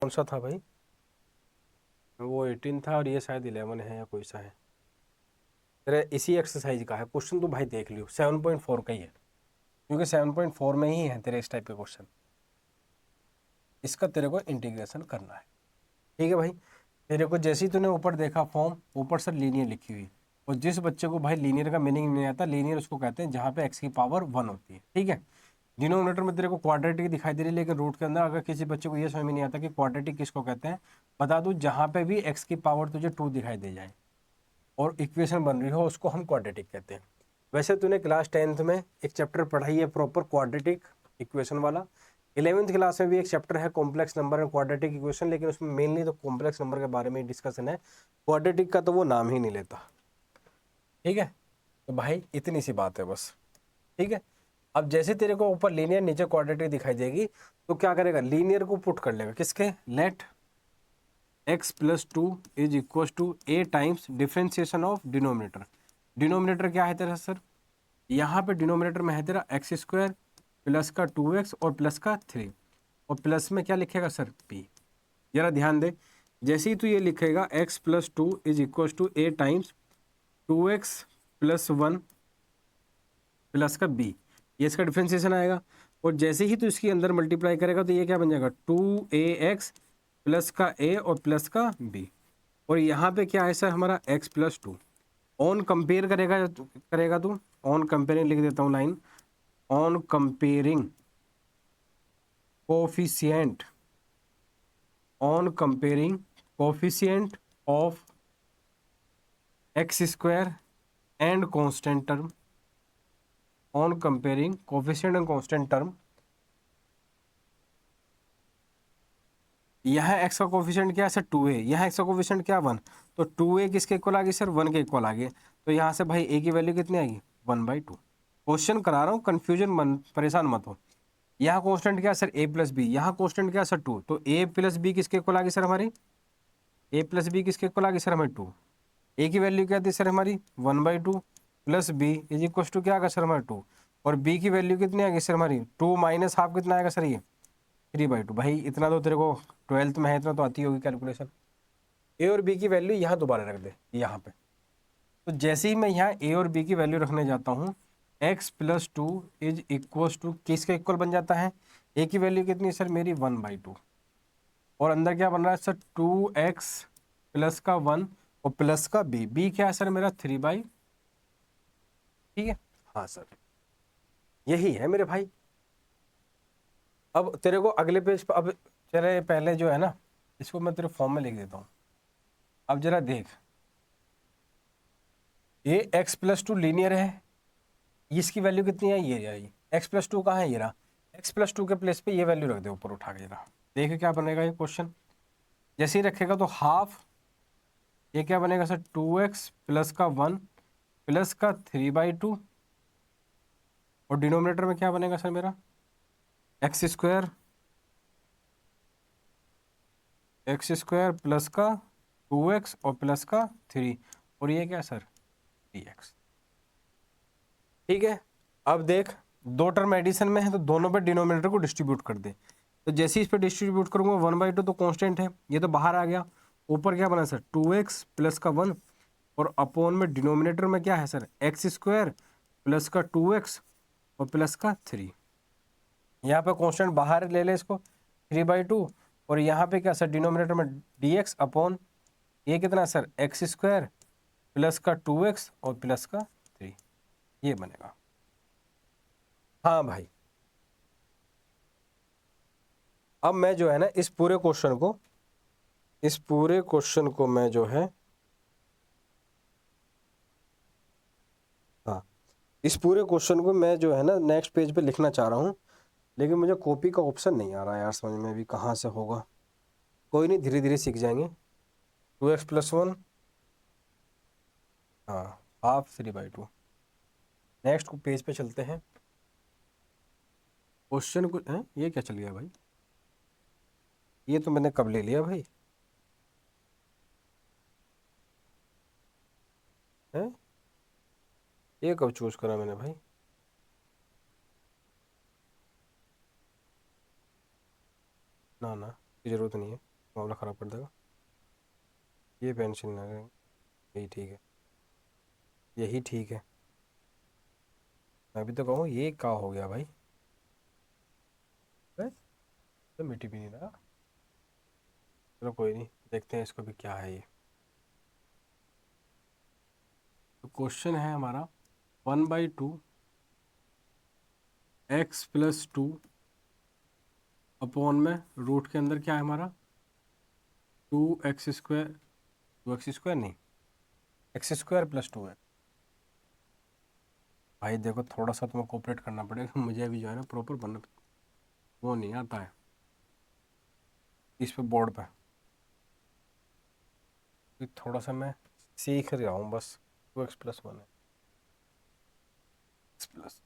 कौन सा था भाई? वो 18 था और ये शायद 11 है या कोई सा है। तेरे इसी एक्सरसाइज का है क्वेश्चन, तो भाई देख लियो 7.4 का ही है, क्योंकि 7.4 में ही है तेरे इस टाइप के क्वेश्चन। इसका तेरे को इंटीग्रेशन करना है। ठीक है भाई। तेरे को जैसे ही तूने ऊपर देखा फॉर्म, ऊपर से लीनियर लिखी हुई, और जिस बच्चे को भाई लीनियर का मीनिंग नहीं आता, लीनियर उसको कहते हैं जहाँ पे एक्स की पावर 1 होती है। ठीक है। डिनोमिनेटर में तेरे को क्वाड्रेटिक दिखाई दे रही है, लेकिन रूट के अंदर अगर किसी बच्चे को ये समझ में नहीं आता कि क्वाड्रेटिक किसको कहते हैं, बता दूं, जहाँ पे भी एक्स की पावर तुझे 2 दिखाई दे जाए और इक्वेशन बन रही हो, उसको हम क्वाड्रेटिक कहते हैं। वैसे तूने क्लास 10th में एक चैप्टर पढ़ाई है प्रॉपर क्वाड्रेटिक इक्वेशन वाला। 11th क्लास में भी एक चैप्टर है complex number and quadratic equation, लेकिन उसमें मेनली तो कॉम्प्लेक्स नंबर के बारे में डिस्कशन है, क्वाड्रेटिक का तो वो नाम ही नहीं लेता। ठीक है। तो भाई इतनी सी बात है बस। ठीक है। अब जैसे तेरे को ऊपर लीनियर नीचे क्वाड्रेटिक दिखाई देगी, तो क्या करेगा, लीनियर को पुट कर लेगा किसके, let x plus 2 is equal to a times differentiation of denominator. Denominator क्या है तेरा सर, यहाँ पे डिनोमिनेटर में है तेरा एक्स स्क्वायर प्लस का 2x और प्लस का 3, और प्लस में क्या लिखेगा सर, p। जरा ध्यान दे, जैसे ही तू ये लिखेगा x plus 2 is equal to a times 2x plus 1 plus का b, ये इसका डिफ्रेंसिएशन आएगा। और जैसे ही तू इसके अंदर मल्टीप्लाई करेगा तो ये क्या बन जाएगा, 2ax प्लस का a और प्लस का b। और यहाँ पे क्या है सर हमारा x प्लस 2। ऑन कंपेयर करेगा तू, ऑन कंपेयरिंग लिख देता हूँ line, on comparing coefficient, on comparing coefficient of x square and constant term, on comparing coefficient and constant term. यहाँ एक्स का कोफिशिएंट क्या है सर, 2a, यहाँ एक्स का कोफिशिएंट क्या 1, तो 2a किसके इक्वल आ गई सर, 1 के इक्वल आ गए। तो यहाँ से भाई a की वैल्यू कितनी आएगी, 1/2। क्वेश्चन करा रहा हूँ, कंफ्यूजन मन परेशान मत हो। यहाँ कांस्टेंट क्या है सर, a प्लस बी, यहाँ कांस्टेंट क्या है सर 2, तो a प्लस बी किसके इक्वल आ गई सर हमारी, a प्लस बी किसके इक्वल आ गई सर हमारी 2। a की वैल्यू क्या थी सर हमारी 1/2 plus b is equal to क्या आएगा सर हमारा 2, और b की वैल्यू कितनी आ गई सर हमारी 2 माइनस हाफ कितना आएगा सर, ये 3/2। भाई इतना तो तेरे को 12th में है, इतना तो आती होगी कैलकुलेशन। ए और बी की वैल्यू यहाँ दोबारा रख दे यहाँ पे। तो जैसे ही मैं यहाँ ए और बी की वैल्यू रखने जाता हूँ, x plus 2 is equal to किसके इक्वल बन जाता है, ए की वैल्यू कितनी है सर मेरी 1/2, और अंदर क्या बन रहा है सर 2x प्लस का 1 और प्लस का b क्या है सर मेरा 3/, ठीक है। हाँ सर यही है मेरे भाई। अब तेरे को अगले पेज पर, अब चले पहले जो है ना, इसको मैं तेरे फॉर्म में लिख देता हूँ। अब जरा देख, ये x प्लस 2 लीनियर है, इसकी वैल्यू कितनी है, ये रही। x प्लस 2 कहाँ है, ये रहा। x प्लस 2 के प्लेस पे ये वैल्यू रख दे ऊपर उठा के, जरा देख क्या बनेगा ये क्वेश्चन। जैसे ही रखेगा तो हाफ, ये क्या बनेगा सर 2x प्लस का 1 प्लस का 3/2, और डिनोमिनेटर में क्या बनेगा सर मेरा, एक्स स्क्वायर प्लस का 2x और प्लस का 3, और ये क्या सर 3x। ठीक है। अब देख, दो टर्म एडिशन में है तो दोनों पे डिनोमिनेटर को डिस्ट्रीब्यूट कर दे। तो जैसे ही इस पे डिस्ट्रीब्यूट करूंगा 1/2 तो कांस्टेंट है, ये तो बाहर आ गया। ऊपर क्या बना सर 2x प्लस का 1, और अपॉन में डिनोमिनेटर में क्या है सर x² प्लस का 2x और प्लस का 3। यहाँ पे कांस्टेंट बाहर ले ले इसको 3/2, और यहाँ पे क्या सर डिनोमिनेटर में dx अपॉन ये कितना सर x² प्लस का 2x और प्लस का 3, ये बनेगा। हाँ भाई। अब मैं जो है ना इस पूरे क्वेश्चन को मैं जो है, हाँ, इस पूरे क्वेश्चन को मैं जो है ना नेक्स्ट पेज पे लिखना चाह रहा हूँ, लेकिन मुझे कॉपी का ऑप्शन नहीं आ रहा यार समझ में भी कहाँ से होगा। कोई नहीं, धीरे धीरे सीख जाएंगे। 2x प्लस 1, हाँ, हाफ 3/2। नेक्स्ट पेज पे चलते हैं। क्वेश्चन को ये क्या चल गया भाई, ये तो मैंने कब ले लिया भाई, है ये कब चूज करा मैंने भाई, ना ना, की जरूरत नहीं है। मामला ख़राब कर देगा। ये पेंसिल ना, यही ठीक है, यही ठीक है। मैं भी तो कहूँ ये क्या हो गया भाई, तो मिट्टी भी नहीं रहा। चलो कोई नहीं, देखते हैं इसको भी क्या है ये। तो क्वेश्चन है हमारा 1/2 x+2 अपॉन में रूट के अंदर क्या है हमारा 2x², 2x² नहीं, x² + 2 है। भाई देखो थोड़ा सा तुम्हें कोऑपरेट करना पड़ेगा, मुझे अभी जो है ना प्रॉपर बनना वो नहीं आता है इस पे बोर्ड पे। तो थोड़ा सा मैं सीख रहा हूँ बस। 2x+1 है, x प्लस,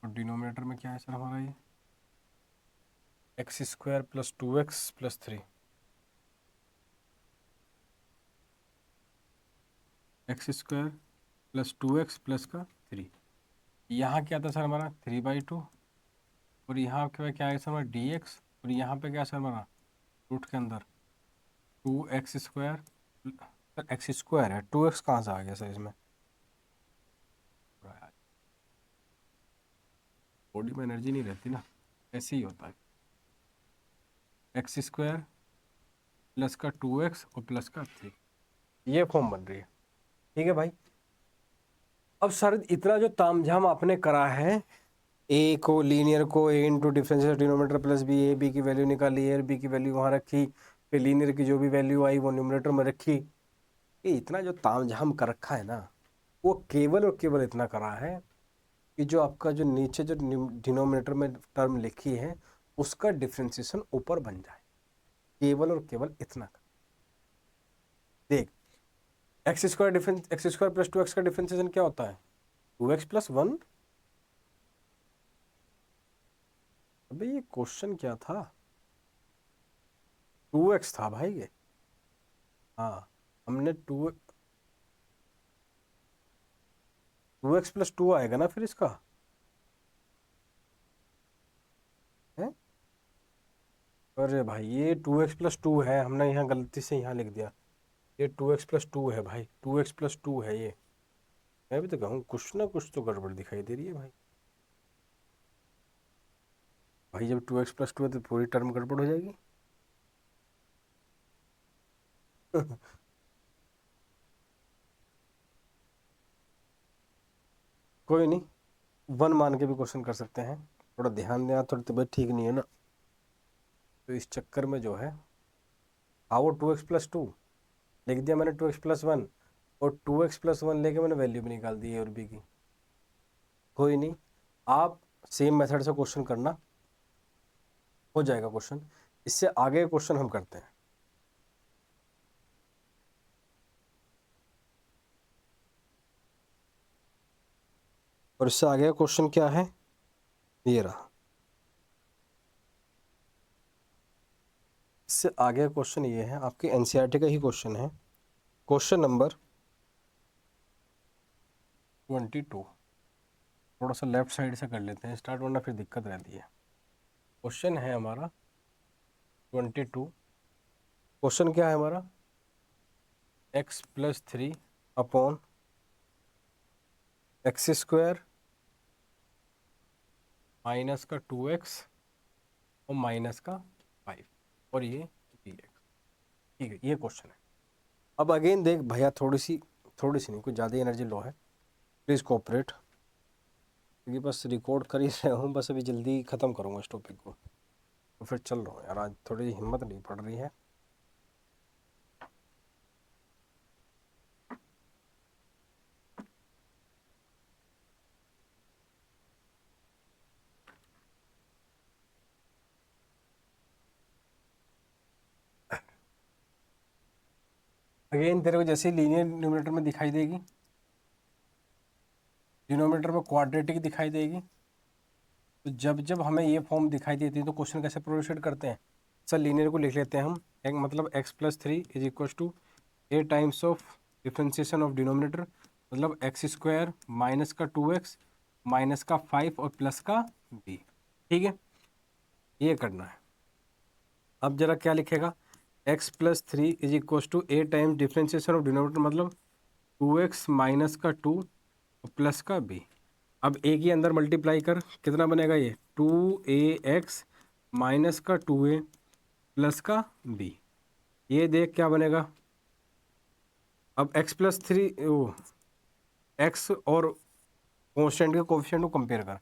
और डिनोमिनेटर में क्या है सर हमारा ये x² + 2x + 3, x² + 2x + 3। यहाँ क्या था सर हमारा 3/2, और यहाँ पे क्या है सर हमारा dx, और यहाँ पे क्या है सर हमारा रूट के अंदर 2x²। सर x² है, 2x कहाँ से आ गया सर इसमें? बॉडी में एनर्जी नहीं रहती ना, ऐसे ही होता है। x² + 2x और +3, ये फॉर्म बन रही है। ठीक है भाई, अब सर इतना जो तामझाम आपने करा है, ए को लीनियर को A into differential denominator plus B, A B की वैल्यू निकाली, ए और बी की वैल्यू वहाँ रखी, फिर लीनियर की जो भी वैल्यू आई वो न्यूमरेटर में रखी, ये इतना जो तामझाम कर रखा है ना, वो केवल और केवल इतना करा है कि जो आपका जो नीचे जो डिनोमिनेटर में टर्म लिखी है उसका डिफ्रेंसिएशन ऊपर बन जाए, केवल और केवल इतना। देख, x² + 2x का डिफ्रेंसिएशन क्या होता है 2x + 1। अबे ये क्वेश्चन क्या था, 2x था भाई ये। हाँ, हमने 2x + 2 आएगा ना फिर इसका है। अरे भाई ये 2x + 2 है, हमने यहाँ गलती से यहाँ लिख दिया, ये 2x + 2 है भाई, 2x + 2 है ये। मैं भी तो कहूँ कुछ ना कुछ तो गड़बड़ दिखाई दे रही है भाई। भाई जब 2x + 2 है तो पूरी टर्म गड़बड़ हो जाएगी। कोई नहीं, 1 मान के भी क्वेश्चन कर सकते हैं। थोड़ा ध्यान देना, थोड़ी तबीयत ठीक नहीं है ना, तो इस चक्कर में जो है आओ 2x + 2 लिख दिया मैंने, 2x + 1, और 2x + 1 लेके मैंने वैल्यू भी निकाल दी है और बी की। कोई नहीं, आप सेम मेथड से क्वेश्चन करना, हो जाएगा क्वेश्चन। इससे आगे क्वेश्चन हम करते हैं। और इससे आगे का क्वेश्चन क्या है, ये रहा। इससे आगे का क्वेश्चन ये है, आपके एनसीईआरटी का ही क्वेश्चन है, क्वेश्चन नंबर 22। थोड़ा सा लेफ्ट साइड से कर लेते हैं स्टार्ट, वरना फिर दिक्कत रहती है। क्वेश्चन है हमारा 22। क्वेश्चन क्या है हमारा, x + 3 अपॉन x² माइनस का 2x और माइनस का 5, और ये dx। ठीक है, ये क्वेश्चन है। अब अगेन देख भैया, थोड़ी सी नहीं, कुछ ज़्यादा एनर्जी लो है, प्लीज़ कोऑपरेट, क्योंकि बस रिकॉर्ड कर ही रहा हूँ, बस अभी जल्दी ख़त्म करूँगा इस टॉपिक को, तो फिर चल रहा हूँ यार, आज थोड़ी हिम्मत नहीं पड़ रही है। अगेन तेरे को जैसे लीनियर न्यूमरेटर में दिखाई देगी, डिनोमिनेटर में क्वाड्रेटिक दिखाई देगी, तो जब जब हमें ये फॉर्म दिखाई देती है तो क्वेश्चन कैसे प्रोसीड करते हैं सर, लीनियर को लिख लेते हैं हम, एक मतलब x + 3 = a times of differentiation of denominator, मतलब x² माइनस का 2x माइनस का 5 और प्लस का b। ठीक है, ये करना है। अब जरा क्या लिखेगा, x plus 3 is equal to a times differentiation of denominator, मतलब 2x माइनस का 2 प्लस का b। अब a के अंदर मल्टीप्लाई कर, कितना बनेगा ये 2ax माइनस का 2a प्लस का b। ये देख क्या बनेगा, अब x प्लस 3 x और कॉन्स्टेंट के कोफिशिएंट को कंपेयर कर।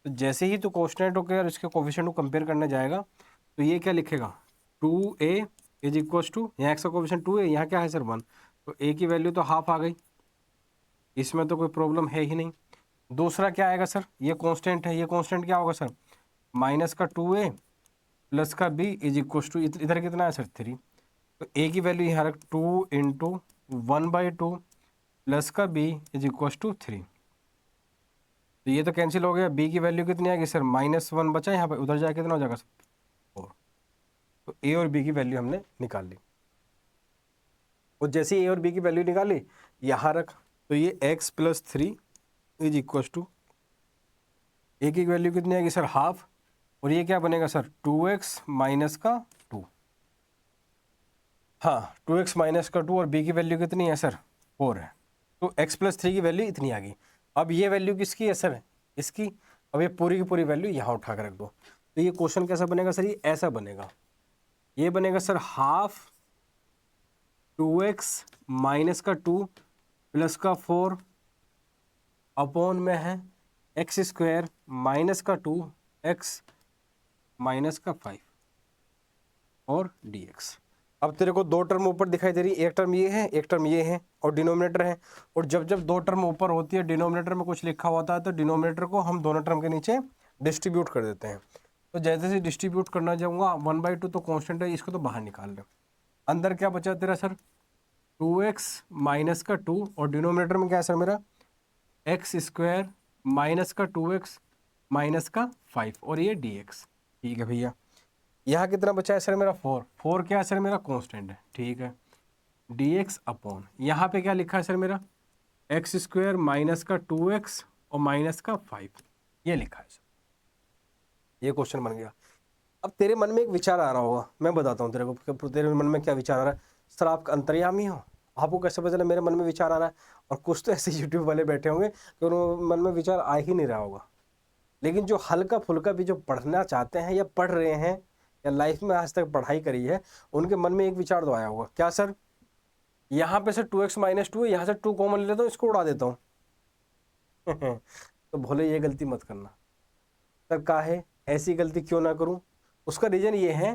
तो जैसे ही तो कॉन्स्टेंट को और इसके कोफिशिएंट को कंपेयर करने जाएगा तो ये क्या लिखेगा 2a इज इक्व टू, यहाँ एक्स का कोफिशिएंट 2 है, यहाँ क्या है सर 1, तो a की वैल्यू तो हाफ आ गई, इसमें तो कोई प्रॉब्लम है ही नहीं। दूसरा क्या आएगा सर, ये कांस्टेंट है, ये कांस्टेंट क्या होगा सर माइनस का 2a प्लस का b इज इक्व टू, इधर कितना है सर 3, तो a की वैल्यू यहाँ रख 2 इंटू 1/2 प्लस का b इज इक्व टू 3। तो ये तो कैंसिल हो गया, b की वैल्यू कितनी आएगी सर -1 बचा यहाँ पे, उधर जाके कितना हो जाएगा सर 4। तो a और b की वैल्यू हमने निकाल ली, और जैसे a और b की वैल्यू निकाली यहाँ रख, तो ये x plus 3 is equal to, a की वैल्यू कितनी आएगी सर हाफ, और ये क्या बनेगा सर 2x माइनस का 2, हाँ 2x माइनस का 2, और b की वैल्यू कितनी है सर 4 है, तो x प्लस 3 की वैल्यू इतनी आ गई। अब ये वैल्यू किसकी है सर, इसकी। अब ये पूरी की पूरी वैल्यू यहाँ उठा कर रख दो, तो ये क्वेश्चन कैसा बनेगा सर, ये ऐसा बनेगा, ये बनेगा सर हाफ 2x माइनस का 2 प्लस का 4 अपॉन में है एक्स स्क्वायर माइनस का 2x माइनस का 5 और dx। अब तेरे को दो टर्म ऊपर दिखाई दे रही है, एक टर्म ये है, एक टर्म ये है, और डिनोमिनेटर है। और जब जब दो टर्म ऊपर होती है, डिनोमिनेटर में कुछ लिखा होता है, तो डिनोमिनेटर को हम दोनों टर्म के नीचे डिस्ट्रीब्यूट कर देते हैं। तो जैसे से डिस्ट्रीब्यूट करना जाऊँगा 1/2 तो कॉन्स्टेंट है, इसको तो बाहर निकाल लें। अंदर क्या बचा तेरा सर 2x माइनस का 2, और डिनोमिनेटर में क्या है सर मेरा एक्स स्क्वायर माइनस का 2x माइनस का 5 और ये dx। ठीक है भैया, यहाँ कितना बचा है सर मेरा 4 क्या है सर मेरा कांस्टेंट है, ठीक है, dx अपॉन यहाँ पे क्या लिखा है सर मेरा एक्स स्क्वायर माइनस का 2x और माइनस का 5, ये लिखा है सर। ये क्वेश्चन बन गया। अब तेरे मन में एक विचार आ रहा होगा, मैं बताता हूँ तेरे को कि तेरे मन में क्या विचार आ रहा है। सर आप अंतर्यामी हो, आपको कैसे पता चला मेरे मन में विचार आ रहा है। और कुछ तो ऐसे यूट्यूब वाले बैठे होंगे कि उनके मन में विचार आ ही नहीं रहा होगा, लेकिन जो हल्का फुल्का भी जो पढ़ना चाहते हैं या पढ़ रहे हैं या लाइफ में आज तक पढ़ाई करी है, उनके मन में एक विचार तो आया होगा, क्या सर यहाँ पे सर 2x माइनस 2 है, यहाँ से 2 कॉमन ले लेता हूँ, इसको उड़ा देता हूँ। तो भोले ये गलती मत करना सर, काहे ऐसी गलती क्यों ना करूं। उसका रीजन ये है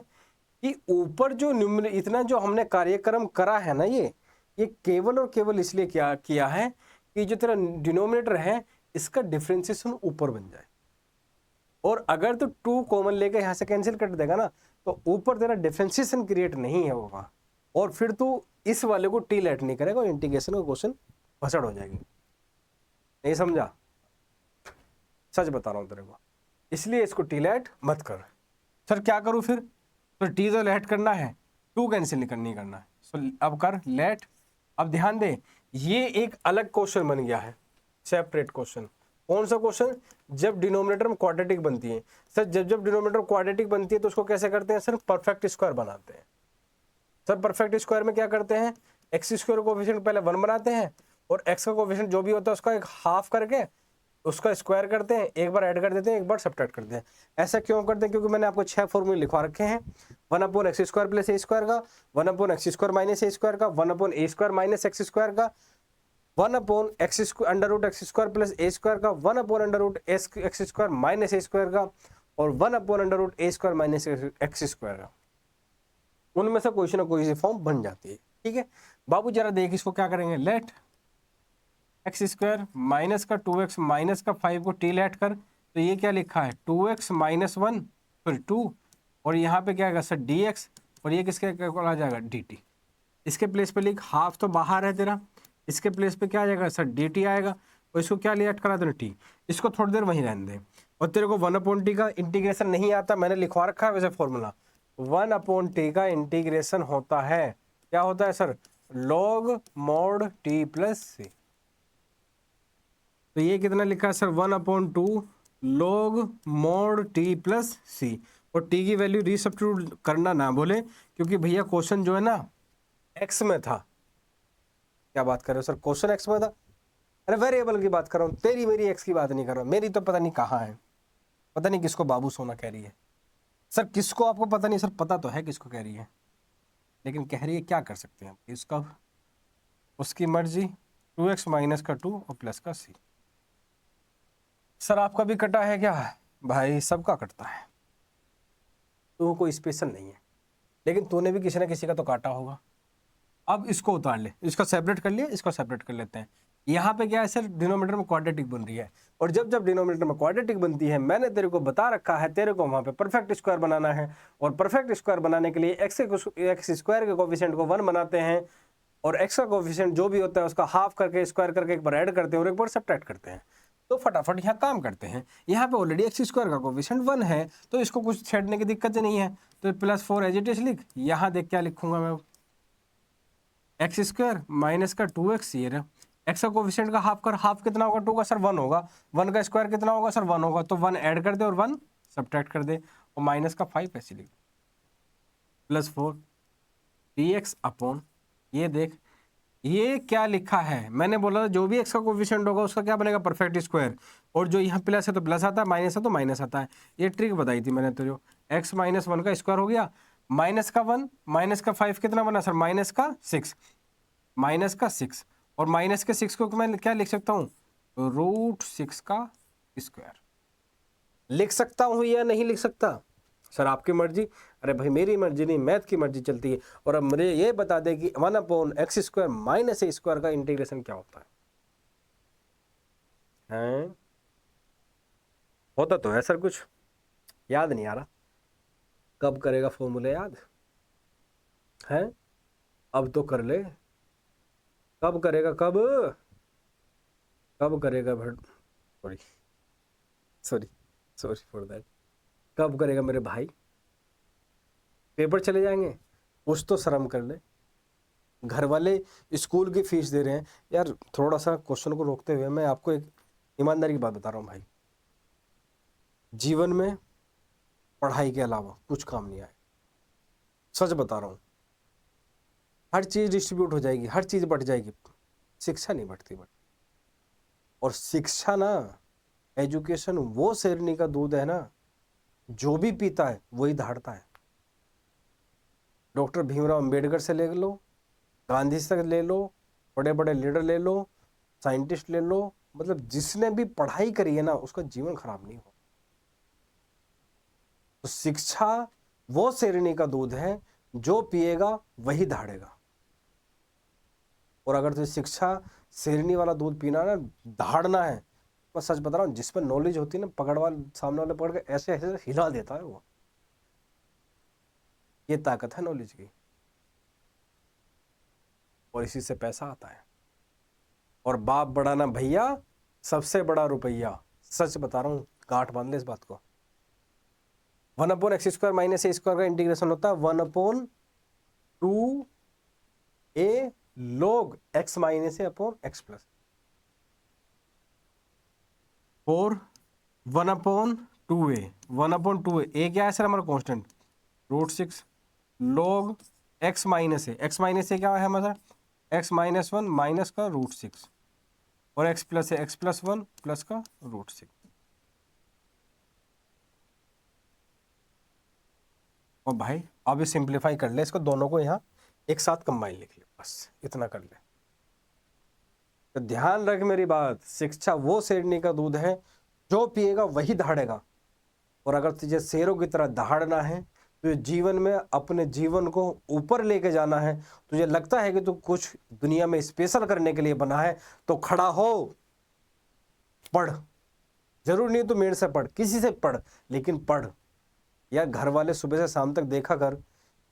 कि ऊपर जो इतना जो हमने कार्यक्रम करा है ना, ये केवल और केवल इसलिए क्या किया है कि जो तेरा डिनोमिनेटर है इसका डिफरेंशिएशन ऊपर बन जाए। और अगर तो 2 कॉमन लेकर यहाँ से कैंसिल कर देगा ना, तो ऊपर तेरा डिफरेंशिएशन क्रिएट नहीं है होगा, और फिर तू इस वाले को टी लेट नहीं करेगा, इंटीग्रेशन का क्वेश्चन भसड़ हो जाएगी। नहीं समझा, सच बता रहा हूँ तेरे को, इसलिए इसको टी लेट मत कर। सर क्या करूँ फिर, तो टी तो लेट करना है, 2 कैंसिल नहीं करना है, सो अब कर लेट। अब ध्यान दे, ये एक अलग क्वेश्चन बन गया है, सेपरेट क्वेश्चन। कौन सा क्वेश्चन, जब डिनोमिनेटर में क्वाड्रेटिक बनती है। सर जब डिनोमिनेटर क्वाड्रेटिक बनती है तो उसको कैसे करते हैं सर, परफेक्ट स्क्वायर बनाते हैं। सर परफेक्ट स्क्वायर में क्या करते हैं, एक्स स्क्वायर कोएफिशिएंट पहले 1 बनाते हैं, और एक्स का कोएफिशिएंट जो भी होता है उसका एक हाफ करके उसका स्क्वायर करते हैं, एक बार ऐड कर देते हैं, एक बार सब्ट्रैक्ट करते हैं। ऐसा क्यों करते हैं, क्योंकि मैंने आपको 6 फॉर्मूले लिखवा रखे हैं। 1/x² प्लस ए स्क्वायर का, 1/x² माइनस ए स्क्वायर का, 1/a² माइनस एक्स स्क्वायर का, 1/x² प्लस ए स्क्वायर का, 1/x² माइनस ए स्क्वायर का, और 1/a² माइनस एक्स स्क्वायर का। उनमें से कोई ना कोई फॉर्म बन जाती है। ठीक है बाबू, जरा देख इसको क्या करेंगे, लेट एक्स स्क्वायर माइनस का 2x माइनस का 5 को टी लेट कर, तो ये क्या लिखा है 2x माइनस 1 फिर 2, और यहाँ पे क्या आएगा सर dx, और ये किसके आ जाएगा dt। इसके प्लेस पे लिख, हाफ तो बाहर है तेरा, इसके प्लेस पे क्या आ जाएगा सर dt आएगा, और इसको क्या लेट करा देना t, इसको थोड़ी देर वहीं रहने दे। और तेरे को 1/t का इंटीग्रेशन नहीं आता, मैंने लिखवा रखा है वैसे फॉर्मूला, 1/t का इंटीग्रेशन होता है, क्या होता है sir log mod t plus c। तो ये कितना लिखा है sir 1/2 log mod t plus c, और टी की वैल्यू रीसब्स्टिट्यूट करना ना बोले, क्योंकि भैया क्वेश्चन जो है ना एक्स में था। क्या बात कर रहे हो सर, क्वेश्चन एक्स में था? अरे वेरिएबल की बात कर रहा हूँ, तेरी मेरी एक्स की बात नहीं कर रहा हूँ। मेरी तो पता नहीं कहाँ है, पता नहीं किसको बाबू सोना कह रही है। सर किसको, आपको पता नहीं? सर पता तो है किसको कह रही है, लेकिन कह रही है, क्या कर सकते हैं इसका, उसकी मर्जी। 2x माइनस का 2 और प्लस का c। सर आपका भी कटा है क्या? भाई सबका कटता है, तो कोई स्पेशल नहीं है, लेकिन तूने भी किसी ना किसी का तो काटा होगा। अब इसको उतार ले, इसको सेपरेट कर लिया, इसको सेपरेट कर लेते हैं। यहाँ पे क्या है सर, डिनोमिनेटर में क्वाड्रेटिक बन रही है, और जब जब डिनोमिनेटर में क्वाड्रेटिक बनती है, मैंने तेरे को बता रखा है, तेरे को वहाँ पे परफेक्ट स्क्वायर बनाना है, और परफेक्ट स्क्वायर बनाने के लिए एक्स स्क्वायर के कोफिशिएंट को 1 बनाते हैं, और एक्स का कोफिशिएंट जो भी होता है उसका हाफ करके स्क्वायर करके एक बार ऐड करते हैं और एक बार सब्ट्रैक्ट करते हैं। तो फटाफट यहाँ काम करते हैं। यहाँ पे ऑलरेडी एक्स स्क्वायर का कोफिशिएंट 1 है, तो इसको कुछ छेड़ने की दिक्कत नहीं है। तो +4 एज इट इज लिख, यहाँ देख क्या लिखूंगा मैं, एक्स स्क्वायर माइनस का 2x, ये रहा एक्स का कोफिशिएंट का हाफ कर, हाफ कितना होगा 2 का सर 1 होगा, 1 का स्क्वायर कितना होगा सर 1 होगा, तो 1 ऐड कर दे और 1 सब्ट्रैक्ट कर दे, और माइनस का 5 ऐसे लिख, +4 dx अपॉन, ये देख ये क्या लिखा है, मैंने बोला था जो भी एक्स का कोफिशिएंट होगा उसका क्या बनेगा, परफेक्ट स्क्वायर, और जो यहाँ प्लस है तो प्लस आता है, माइनस है तो माइनस आता है। ये ट्रिक बताई थी मैंने, तो जो x माइनस 1 का स्क्वायर हो गया, माइनस का 1 माइनस का 5 कितना बना सर, माइनस का 6, माइनस का 6, और माइनस के 6 को मैं क्या लिख सकता हूँ, √6 का स्क्वायर लिख सकता हूँ या नहीं लिख सकता? सर आपकी मर्जी। अरे भाई मेरी मर्जी नहीं, मैथ की मर्जी चलती है। और अब मुझे ये बता दे कि 1/x² माइनस a² का इंटीग्रेशन क्या होता है? होता तो है सर, कुछ याद नहीं आ रहा, कब करेगा फॉर्मूले याद है? अब तो कर ले, कब करेगा, कब कब करेगा भट, sorry sorry sorry for that, कब करेगा मेरे भाई? पेपर चले जाएंगे, कुछ तो शर्म कर ले। घर वाले स्कूल की फीस दे रहे हैं यार। थोड़ा सा क्वेश्चन को रोकते हुए मैं आपको एक ईमानदारी की बात बता रहा हूँ भाई, जीवन में पढ़ाई के अलावा कुछ काम नहीं आए, सच बता रहा हूँ। हर चीज डिस्ट्रीब्यूट हो जाएगी, हर चीज बढ़ जाएगी, शिक्षा नहीं बढ़ती। और शिक्षा ना, एजुकेशन वो शेरनी का दूध है ना, जो भी पीता है वही दहाड़ता है। डॉक्टर भीमराव अंबेडकर से ले लो, गांधी से ले लो, बड़े बड़े लीडर ले लो, साइंटिस्ट ले लो, मतलब जिसने भी पढ़ाई करी है ना उसका जीवन खराब नहीं हो। तो शिक्षा वो शेरनी का दूध है, जो पिएगा वही दहाड़ेगा। और अगर तुझे शिक्षा शेरनी वाला दूध पीना ना, दहाड़ना है, मैं सच बता रहा हूँ, जिस पर नॉलेज होती है ना, सामने वाले पकड़ के ऐसे ऐसे हिला देता है वो। ये ताकत है नॉलेज की, और इसी से पैसा आता है। और बाप बड़ा ना भैया, सबसे बड़ा रुपया, सच बता रहा हूँ, गांठ बांध ले इस बात को। 1/x² माइनस a² का इंटीग्रेशन होता है 1/2 a log x minus a upon x plus, और 1/2a, 1/2a, a क्या है सर हमारा constant, √6 log x minus a, x minus a क्या है हमारा, x माइनस 1 माइनस का √6, और x प्लस है x प्लस 1 प्लस का √6। और भाई अब ये सिंप्लीफाई कर ले इसको, दोनों को यहाँ एक साथ कंबाइन लिख ले, बस इतना कर ले। तो ध्यान रख मेरी बात, शिक्षा वो शेरनी का दूध है, जो पिएगा वही दहाड़ेगा। और अगर तुझे शेरों की तरह दहाड़ना है, तुझे जीवन में अपने जीवन को ऊपर लेके जाना है, तुझे लगता है कि तू कुछ दुनिया में स्पेशल करने के लिए बना है, तो खड़ा हो, पढ़। जरूर नहीं तो मेरे से पढ़, किसी से पढ़, लेकिन पढ़। या घर वाले सुबह से शाम तक देखा कर,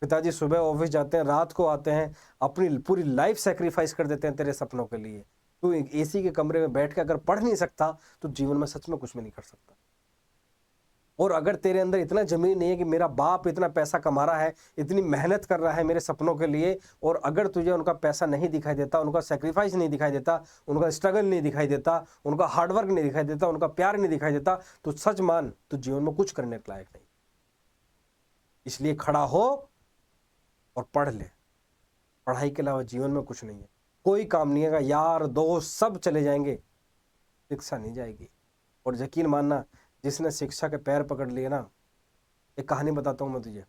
पिताजी सुबह ऑफिस जाते हैं, रात को आते हैं, अपनी पूरी लाइफ सेक्रीफाइस कर देते हैं तेरे सपनों के लिए। तू एसी के कमरे में बैठ के अगर पढ़ नहीं सकता, तो जीवन में सच में कुछ भी नहीं कर सकता। और अगर तेरे अंदर इतना जमीन नहीं है कि मेरा बाप इतना पैसा कमा रहा है, इतनी मेहनत कर रहा है मेरे सपनों के लिए, और अगर तुझे उनका पैसा नहीं दिखाई देता, उनका सेक्रीफाइस नहीं दिखाई देता, उनका स्ट्रगल नहीं दिखाई देता, उनका हार्डवर्क नहीं दिखाई देता, उनका प्यार नहीं दिखाई देता, तो सच मान, तो जीवन में कुछ करने के लायक नहीं। इसलिए खड़ा हो और पढ़ ले। पढ़ाई के अलावा जीवन में कुछ नहीं है, कोई काम नहीं है। यार दोस्त सब चले जाएंगे, शिक्षा नहीं जाएगी। और यकीन मानना, जिसने शिक्षा के पैर पकड़ लिए ना, एक कहानी बताता हूँ मैं तुझे।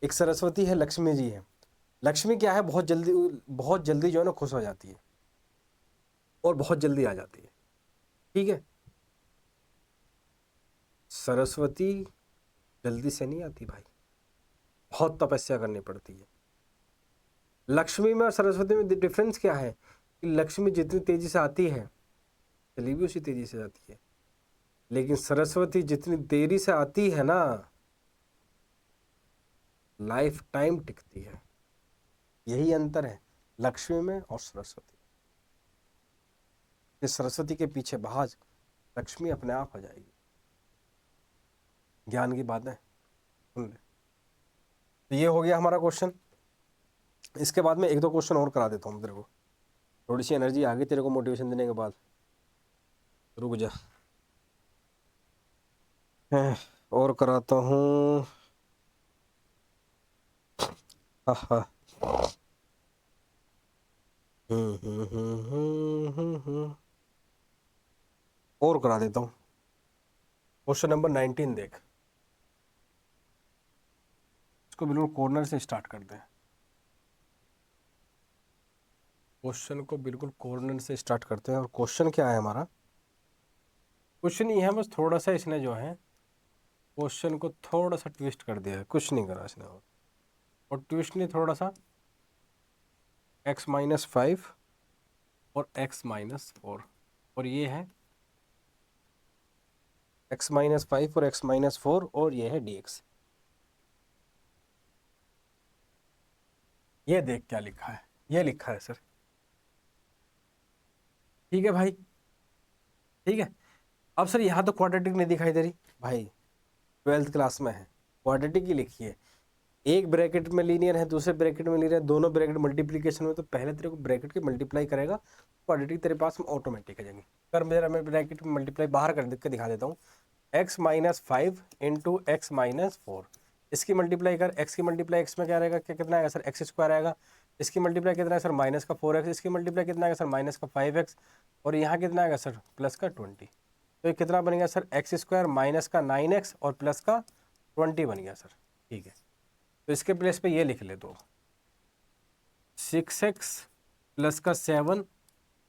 एक सरस्वती है, लक्ष्मी जी है। लक्ष्मी क्या है, बहुत जल्दी जो है ना खुश हो जाती है और बहुत जल्दी आ जाती है, ठीक है। सरस्वती जल्दी से नहीं आती भाई, बहुत तपस्या करनी पड़ती है। लक्ष्मी में और सरस्वती में डिफरेंस क्या है कि लक्ष्मी जितनी तेजी से आती है, चली भी उसी तेजी से जाती है, लेकिन सरस्वती जितनी देरी से आती है ना, लाइफ टाइम टिकती है। यही अंतर है लक्ष्मी में और सरस्वती। इस सरस्वती के पीछे भाज, लक्ष्मी अपने आप आ जाएगी। ज्ञान की बात है, सुन ले। तो ये हो गया हमारा क्वेश्चन। इसके बाद में एक दो क्वेश्चन और करा देता हूँ तेरे को, थोड़ी सी एनर्जी आ गई तेरे को मोटिवेशन देने के बाद। रुक जा, और कराता हूँ। हाँ हाँ, और करा देता हूँ। क्वेश्चन नंबर 19 देख, इसको बिल्कुल कॉर्नर से स्टार्ट करते हैं। क्वेश्चन को बिल्कुल कॉर्नर से स्टार्ट करते हैं। और क्वेश्चन क्या है हमारा, क्वेश्चन ये है, बस थोड़ा सा इसने जो है क्वेश्चन को थोड़ा सा ट्विस्ट कर दिया है, कुछ नहीं करा इसने। और ट्विस्ट नहीं, थोड़ा सा x-5 और x-4, और ये है x-5 और x-4, और ये है dx। ये देख क्या लिखा है, ये लिखा है सर, ठीक है भाई, ठीक है। अब सर यहाँ तो क्वाड्रेटिक नहीं दिखाई दे रही भाई, 12th क्लास में है, क्वाड्रेटिक ही लिखी है। एक ब्रैकेट में लीनियर है, दूसरे ब्रैकेट में लीनियर है, दोनों ब्रैकेट मल्टीप्लीकेशन में, तो पहले तेरे को ब्रैकेट की मल्टीप्लाई करेगा, क्वाड्रेटिक तेरे पास में ऑटोमेटिक आ जाएंगे। कर मेरा, मैं ब्रैकेट में मल्टीप्लाई बाहर कर के दिखा देता हूँ। x-5 इंटू x-4, इसकी मल्टीप्लाई कर, x की मल्टीप्लाई x में क्या रहेगा, क्या कितना आएगा सर, x² आएगा। इसकी मल्टीप्लाई कितना है सर, -4x। इसकी मल्टीप्लाई कितना आएगा सर, -5x। और यहाँ कितना आएगा सर, +20। तो ये कितना बनेगा सर, x² -9x और +20 बन गया सर, ठीक है। तो इसके प्लेस पे ये लिख ले, तो 6x +7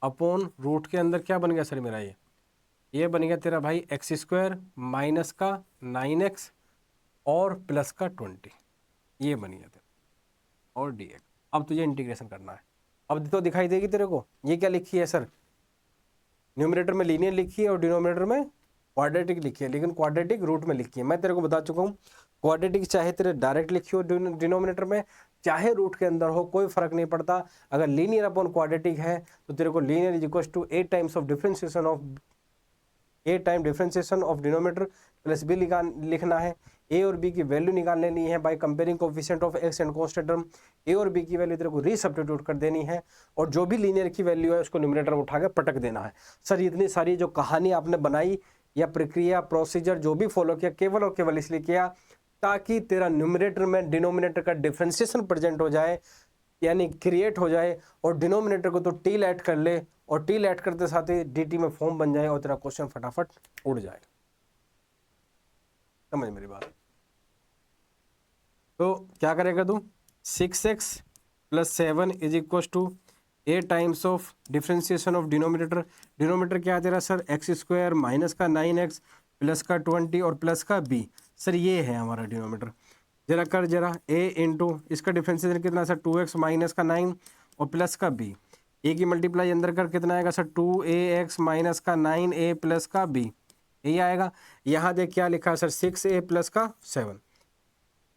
अपॉन रूट के अंदर क्या बन गया सर मेरा, ये बन गया तेरा भाई x² -9x और +20, ये बन गया तेरा, और dx। अब तुझे इंटीग्रेशन करना है। अब तो दिखाई देगी तेरे को, ये क्या लिखी है सर, न्यूमरेटर में लीनियर लिखी है और डिनोमिनेटर में क्वाड्रेटिक लिखी है, लेकिन क्वाड्रेटिक रूट में लिखी है। मैं तेरे को बता चुका हूँ, क्वाड्रेटिक चाहे तेरे डायरेक्ट लिखी हो डिनोमिनेटर में, चाहे रूट के अंदर हो, कोई फर्क नहीं पड़ता। अगर लीनियर अपॉन क्वाड्रेटिक है तो तेरे को linear is equal to 8 times of differentiation of 8 time differentiation of denominator plus B लिखना है। ए और बी की वैल्यू निकाल लेनी है by comparing coefficient of x and constant term. A और बी की वैल्यू तेरे को रीसब्स्टिट्यूट कर देनी है, और जो भी लीनियर की वैल्यू है उसको न्यूमरेटर में उठा के पटक देना है। सर इतनी सारी जो कहानी आपने बनाई या प्रक्रिया प्रोसीजर जो भी फॉलो किया, केवल और केवल इसलिए किया ताकि तेरा न्यूमरेटर में डिनोमिनेटर का डिफरेंशिएशन प्रेजेंट हो जाए, यानी क्रिएट हो जाए, और डिनोमिनेटर को तो टी ऐड कर ले, और टी ऐड करते साथ ही dt में फॉर्म बन जाए, और तेरा क्वेश्चन फटाफट उड़ जाए। समझ मेरी बात। तो क्या करेगा तू, 6x +7 is equal to 8 times of differentiation of denominator. Denominator क्या है तेरा सर, x² -9x +20 और +b। सर ये है हमारा डिनोमिनेटर। जरा कर जरा, a इंटू इसका डिफरेंशिएशन कितना सर, 2x -9 और +b। a की मल्टीप्लाई अंदर कर, कितना आएगा सर, 2ax -9a +b, यही आएगा। यहाँ देख क्या लिखा है sir, 6a +7।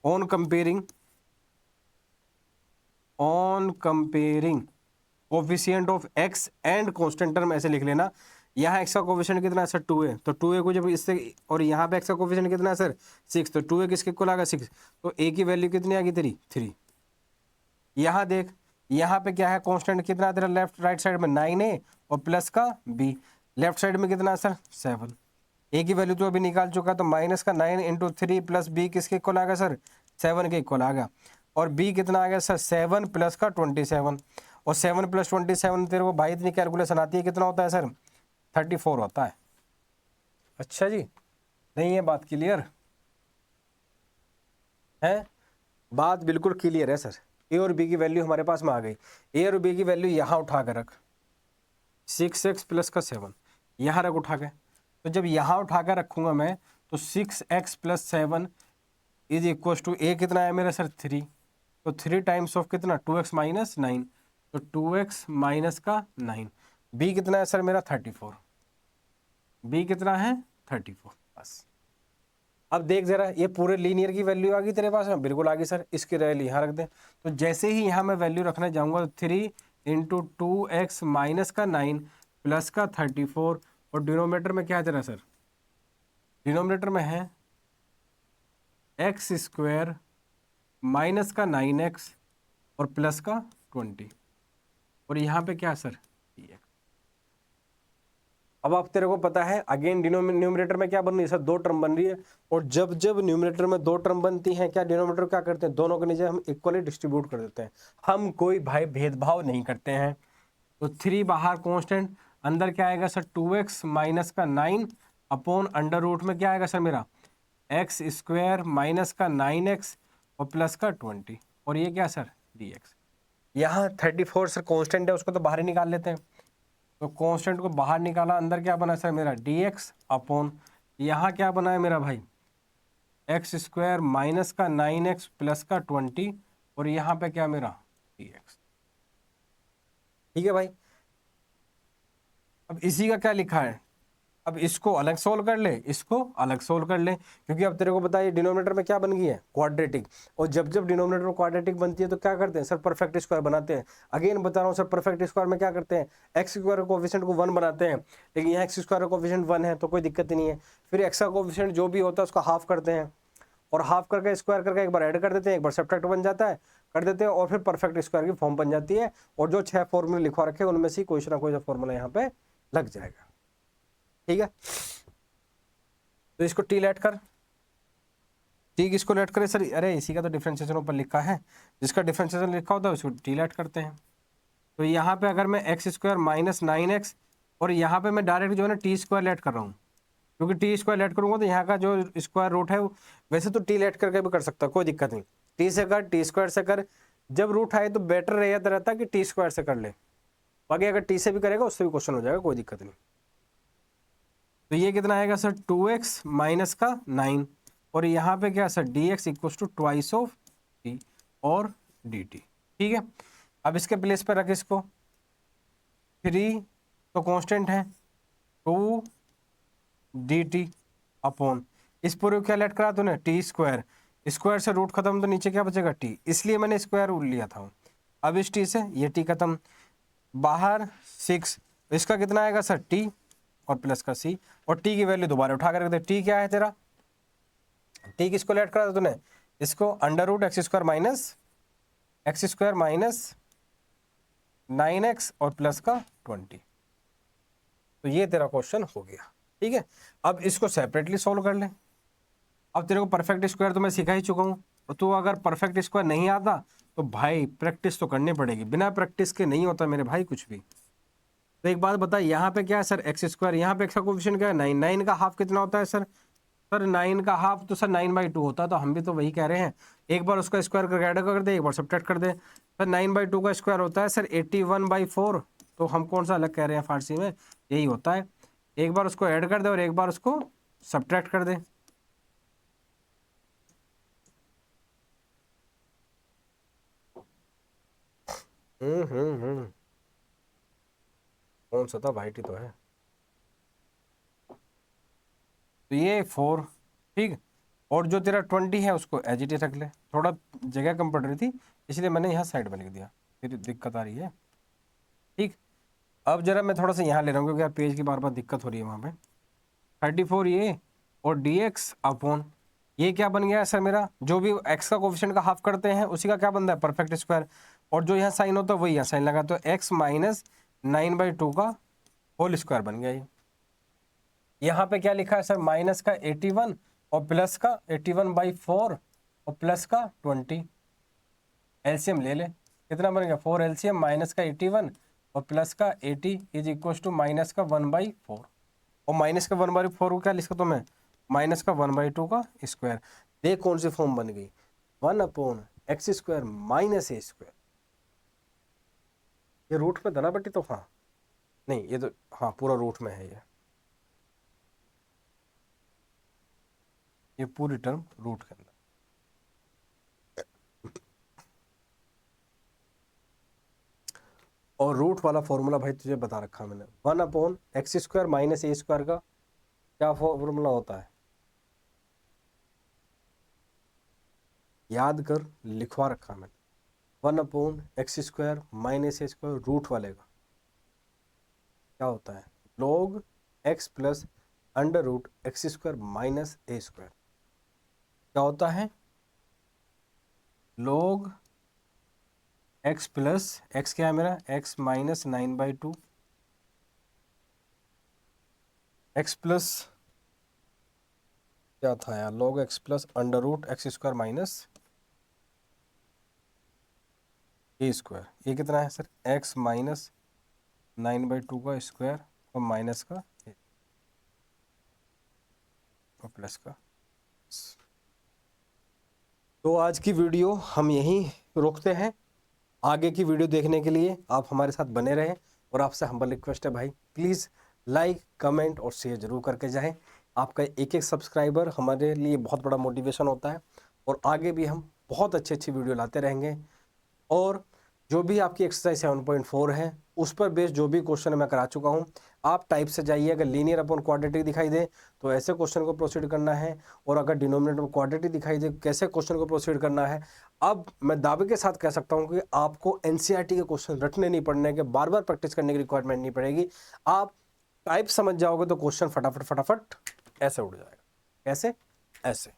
On comparing coefficient of x and constant term, ऐसे लिख लेना। यहाँ x का कोफिशिएंट कितना है सर, 2a, तो 2a को जब इससे, और यहाँ पे x का कोफिशिएंट कितना है सर, 6, तो 2a किसके इक्वल आ गया, 6, तो a की वैल्यू कितनी आ गई तेरी, 3। यहाँ देख, यहाँ पे क्या है, कांस्टेंट कितना तेरा लेफ्ट राइट साइड में 9a और प्लस का b, लेफ्ट साइड में कितना है सर, 7। a की वैल्यू तो अभी निकाल चुका, तो -9 इंटू 3 + b किसके इक्वल आ गया सर, 7 के इक्वल आ गया। और b कितना आ गया सर 7 प्लस का 27, और 7 प्लस 27 तेरे को भाई इतनी कैलकुलेशन आती है कितना होता है सर 34 होता है। अच्छा जी, नहीं है बात क्लियर है? बात बिल्कुल क्लियर है सर। ए और बी की वैल्यू हमारे पास में आ गई। ए और बी की वैल्यू यहाँ उठा कर रख, 6x प्लस का 7 यहाँ रख उठा के। तो जब यहाँ उठा कर रखूंगा मैं तो 6x plus 7 is equal to A कितना है मेरा सर 3, तो 3 टाइम्स ऑफ कितना 2x माइनस 9, तो 2x माइनस का 9। बी कितना है सर मेरा 34, बी कितना है 34 बस। अब देख जरा ये पूरे लीनियर की वैल्यू आ गई तेरे पास में, बिल्कुल आ गई सर। इसकी वैल्यू यहाँ रख दे, तो जैसे ही यहाँ मैं वैल्यू रखने जाऊंगा तो 3 इंटू 2x माइनस का 9 प्लस का 34, और डिनोमिनेटर में क्या है तेरा सर, डिनोमिनेटर में है एक्स स्क्वायर माइनस का 9x और प्लस का 20, और यहाँ पे क्या है सर dx। अब तेरे को पता है अगेन न्यूमरेटर में क्या बन रही है सर, दो टर्म बन रही है, और जब जब न्यूमरेटर में दो टर्म बनती हैं क्या डिनोमिनेटर क्या करते हैं, दोनों के नीचे हम इक्वली डिस्ट्रीब्यूट कर देते हैं। हम कोई भाई भेदभाव नहीं करते हैं। तो 3 बाहर कांस्टेंट, अंदर क्या आएगा सर 2x माइनस का 9 अपॉन अंडर रूट में क्या आएगा सर मेरा एक्स स्क्वायर माइनस का 9x और प्लस का 20, और ये क्या सर dx। यहाँ 34 सर कांस्टेंट है, उसको तो बाहर ही निकाल लेते हैं। तो कांस्टेंट को बाहर निकाला, अंदर क्या बना सर मेरा dx अपॉन यहाँ क्या बना है मेरा भाई एक्स स्क्वायर माइनस का 9x प्लस का 20, और यहाँ पे क्या मेरा dx। ठीक है भाई। अब इसी का क्या लिखा है, अब इसको अलग सोल्व कर ले, इसको अलग सोल्व कर ले, क्योंकि अब तेरे को पता है डिनोमिनेटर में क्या बन गई है क्वाड्रेटिक, और जब जब डिनोमिनेटर क्वाड्रेटिक बनती है तो क्या करते हैं सर परफेक्ट स्क्वायर बनाते हैं। अगेन बता रहा हूँ सर परफेक्ट स्क्वायर में क्या करते हैं एक्स स्क्वायर कोएफिशिएंट को 1 बनाते हैं, लेकिन यहाँ एक्स स्क्वायर कोएफिशिएंट 1 है तो कोई दिक्कत नहीं है। फिर एक्स का कोएफिशिएंट जो भी होता है उसको हाफ करते हैं, और हाफ करके स्क्वायर करके एक बार ऐड कर देते हैं, एक बार सब्ट्रैक्ट बन जाता है, कर देते हैं, और फिर परफेक्ट स्क्वायर की फॉर्म बन जाती है। और जो 6 फॉर्मूले लिखवा रखे हैं उनमें से कोई ना कोई फॉर्मूला यहाँ पे लग जाएगा। ठीक है, तो इसको टी लेट कर, टी किसको लेट करे सर, अरे इसी का तो डिफरेंशिएशन ऊपर लिखा है, जिसका डिफरेंशिएशन लिखा होता है उसको टी लेट करते हैं। तो यहाँ पे अगर मैं एक्स स्क्वायर माइनस 9x, और यहाँ पे मैं डायरेक्ट जो है ना टी स्क्वायर लेट कर रहा हूँ, क्योंकि टी स्क्वायर लेट करूँगा तो यहाँ का जो स्क्वायर रूट है वैसे तो टी लेट करके भी कर सकता, कोई दिक्कत नहीं, टी से कर टी स्क्वायर से कर, जब रूट आए तो बेटर रहता है कि टी स्क्वायर से कर ले, बाकी अगर टी से भी करेगा उससे भी क्वेश्चन हो जाएगा, कोई दिक्कत नहीं। तो ये कितना आएगा सर 2x माइनस का 9, और यहाँ पे क्या sir dx equal to twice of T और dt। ठीक है, अब इसके प्लेस पे रख इसको, 3 तो कांस्टेंट है 2 dt अपॉन इस पूरे क्या लेट करा तूने टी स्क्वायर, स्क्वायर से रूट खत्म तो नीचे क्या बचेगा टी, इसलिए मैंने स्क्वायर रूट लिया था। अब इस टी से ये टी खत्म, बाहर 6, इसका कितना आएगा सर टी और प्लस का सी, और टी की वैल्यू दोबारा उठा कर रख दे। टी क्या है तेरा, टी किसको लेट करा था तूने, इसको under root x square minus 9x और प्लस का 20। तो ये तेरा क्वेश्चन हो गया। ठीक है, अब इसको सेपरेटली सोल्व कर ले। अब तेरे को परफेक्ट स्क्वायर तो मैं सिखा ही चुका हूँ, और तू अगर परफेक्ट स्क्वायर नहीं आता तो भाई प्रैक्टिस तो करनी पड़ेगी, बिना प्रैक्टिस के नहीं होता मेरे भाई कुछ भी। तो एक बात बता, यहाँ पे क्या है सर एक्स स्क्वायर, यहाँ पे एक्स का कोएफिशिएंट क्या है 9, 9 का हाफ कितना होता है सर, सर 9 का हाफ तो सर 9/2 होता है, तो हम भी तो वही कह रहे हैं, एक बार उसका स्क्वायर करके ऐड कर दे, एक बार सब्ट्रैक्ट कर दे। सर 9/2 का स्क्वायर होता है सर 81/4, तो हम कौन सा अलग कह रहे हैं फारसी में, यही होता है। एक बार उसको ऐड कर दे और एक बार उसको सब्ट्रैक्ट कर दे। कौन सा था वाइट ही तो है। तो ये 4, ठीक, और जो तेरा 20 है उसको एज इट इज रख ले, थोड़ा जगह कम पड़ रही थी इसलिए मैंने यहाँ साइड में लिख दिया, फिर दिक्कत आ रही है। ठीक, अब जरा मैं थोड़ा सा यहाँ ले रहा हूँ क्योंकि यार पेज की बार बार दिक्कत हो रही है वहाँ पे। 34 ये और dx अपॉन ये क्या बन गया है सर मेरा, जो भी x का कोफिशिएंट का हाफ करते हैं उसी का क्या बनता है परफेक्ट स्क्वायर, और जो यहाँ साइन होता है वही यहाँ साइन लगा, तो x माइनस 9/2 का होल स्क्वायर बन गया ये। यहाँ पे क्या लिखा है सर माइनस का 81 और प्लस का 81/4, और प्लस का 20, एलसीएम ले ले, कितना बन गया 4 एलसीएम माइनस का 81 और प्लस का 80 इज इक्वल टू माइनस का 1/4, और माइनस का 1/4 को क्या लिख सकता हूँ मैं, माइनस का 1/2 का स्क्वायर। देख कौन सी फॉर्म बन गई, 1/x² माइनस a²। ये रूट में था ना बेटी, तो हाँ नहीं ये तो हाँ पूरा रूट में है, ये पूरी टर्म रूट के अंदर। और रूट वाला फॉर्मूला भाई तुझे बता रखा मैंने, 1/x² माइनस a² का क्या फॉर्मूला होता है, याद कर, लिखवा रखा मैंने, 1/x² माइनस a² रूट वाले का क्या होता है, log x plus √x² minus a²। क्या होता है, log x प्लस x क्या है मेरा, x माइनस 9/2, x प्लस क्या था यार, log x plus √x² minus a²। ये कितना है सर, x माइनस 9/2 का स्क्वायर और माइनस का और प्लस का। तो आज की वीडियो हम यहीं रोकते हैं, आगे की वीडियो देखने के लिए आप हमारे साथ बने रहें, और आपसे हम्बल रिक्वेस्ट है भाई प्लीज़ लाइक कमेंट और शेयर जरूर करके जाएं। आपका एक एक सब्सक्राइबर हमारे लिए बहुत बड़ा मोटिवेशन होता है, और आगे भी हम बहुत अच्छी वीडियो लाते रहेंगे। और जो भी आपकी एक्सरसाइज 7.4 है उस पर बेस्ड जो भी क्वेश्चन मैं करा चुका हूँ, आप टाइप से जाइए, अगर लीनियर अपॉन क्वाड्रेटिक दिखाई दे तो ऐसे क्वेश्चन को प्रोसीड करना है, और अगर डिनोमिनेटर में क्वाड्रेटिक दिखाई दे कैसे क्वेश्चन को प्रोसीड करना है। अब मैं दावे के साथ कह सकता हूँ कि आपको एनसीईआरटी के क्वेश्चन रटने नहीं पड़ने के, बार बार प्रैक्टिस करने की रिक्वायरमेंट नहीं पड़ेगी। आप टाइप समझ जाओगे तो क्वेश्चन फटाफट फटाफट ऐसे उड़ जाएगा, कैसे, ऐसे।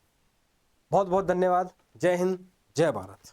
बहुत बहुत धन्यवाद, जय हिंद, जय भारत।